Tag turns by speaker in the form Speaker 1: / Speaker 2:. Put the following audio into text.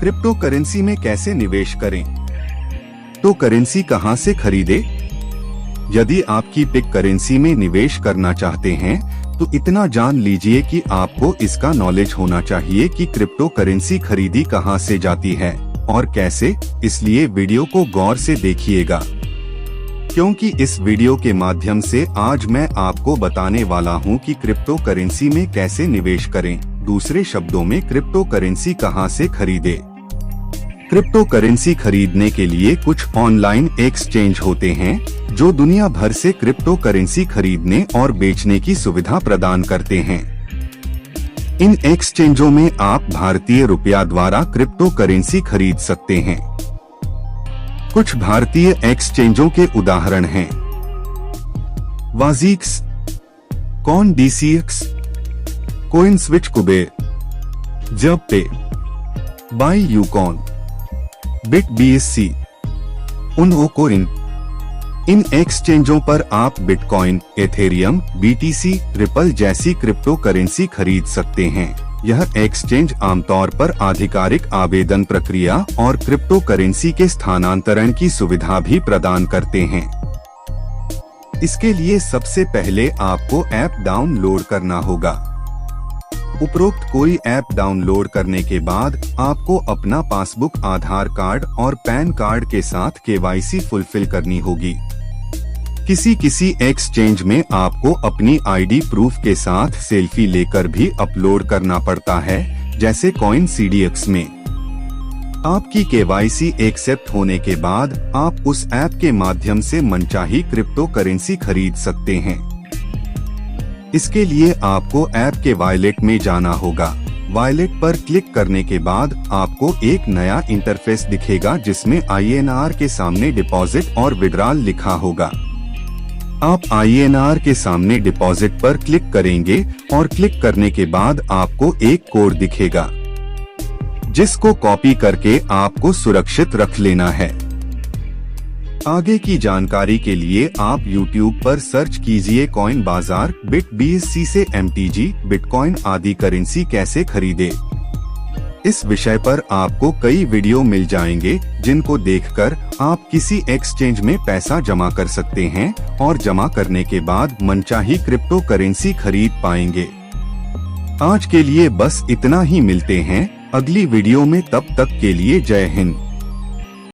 Speaker 1: Crypto currency में कैसे निवेश करें? तो करेंसी कहां से खरीदें? यदि आपकी पिक करेंसी में निवेश करना चाहते हैं तो इतना जान लीजिए कि आपको इसका नॉलेज होना चाहिए कि क्रिप्टो करेंसी खरीदी कहां से जाती है और कैसे, इसलिए वीडियो को गौर से देखिएगा, क्योंकि इस वीडियो के माध्यम से आज मैं आपको बताने वाला हूं कि क्रिप्टो करेंसी में कैसे निवेश करें। दूसरे शब्दों में क्रिप्टो करेंसी कहां से खरीदें। क्रिप्टो करेंसी खरीदने के लिए कुछ ऑनलाइन एक्सचेंज होते हैं जो दुनिया भर से क्रिप्टो करेंसी खरीदने और बेचने की सुविधा प्रदान करते हैं। इन एक्सचेंजों में आप भारतीय रुपया द्वारा क्रिप्टो करेंसी खरीद सकते हैं। कुछ भारतीय एक्सचेंजों के उदाहरण हैं वाजीक्स, कॉइनडीसीएक्स, कोइनस्विच, कुबेर, जबपे, बाई यूकॉन, बिटबीएससी, उनओकोइन। इन एक्सचेंजों पर आप बिटकॉइन, एथेरियम, बीटीसी, रिपल जैसी क्रिप्टो करेंसी खरीद सकते हैं। यह एक्सचेंज आमतौर पर आधिकारिक आवेदन प्रक्रिया और क्रिप्टो करेंसी के स्थानांतरण की सुविधा भी प्रदान करते हैं। इसके लिए सबसे पहले आपको ऐप डाउनलोड करना होगा। उपरोक्त कोई ऐप डाउनलोड करने के बाद आपको अपना पासबुक, आधार कार्ड और पैन कार्ड के साथ केवाईसी फुलफिल करनी होगी। किसी एक्सचेंज में आपको अपनी आईडी प्रूफ के साथ सेल्फी लेकर भी अपलोड करना पड़ता है, जैसे CoinCDX में। आपकी केवाईसी एक्सेप्ट होने के बाद आप उस ऐप के माध्यम से मनचाही क्रिप्टो करेंसी खरीद सकते हैं। इसके लिए आपको ऐप के वॉलेट में जाना होगा। वॉलेट पर क्लिक करने के बाद आपको एक नया इंटरफेस दिखेगा जिसमें INR के सामने डिपॉजिट और विड्रॉल लिखा होगा। आप INR के सामने डिपॉजिट पर क्लिक करेंगे और क्लिक करने के बाद आपको एक कोड दिखेगा जिसको कॉपी करके आपको सुरक्षित रख लेना है। आगे की जानकारी के लिए आप YouTube पर सर्च कीजिए कॉइन बाजार, बिटबीएससी से MTG, बिटकॉइन आदि करेंसी कैसे खरीदे। इस विषय पर आपको कई वीडियो मिल जाएंगे जिनको देखकर आप किसी एक्सचेंज में पैसा जमा कर सकते हैं और जमा करने के बाद मनचाही क्रिप्टो करेंसी खरीद पाएंगे। आज के लिए बस इतना ही, मिलते हैं अगली वीडियो में, तब तक के लिए जय हिंद।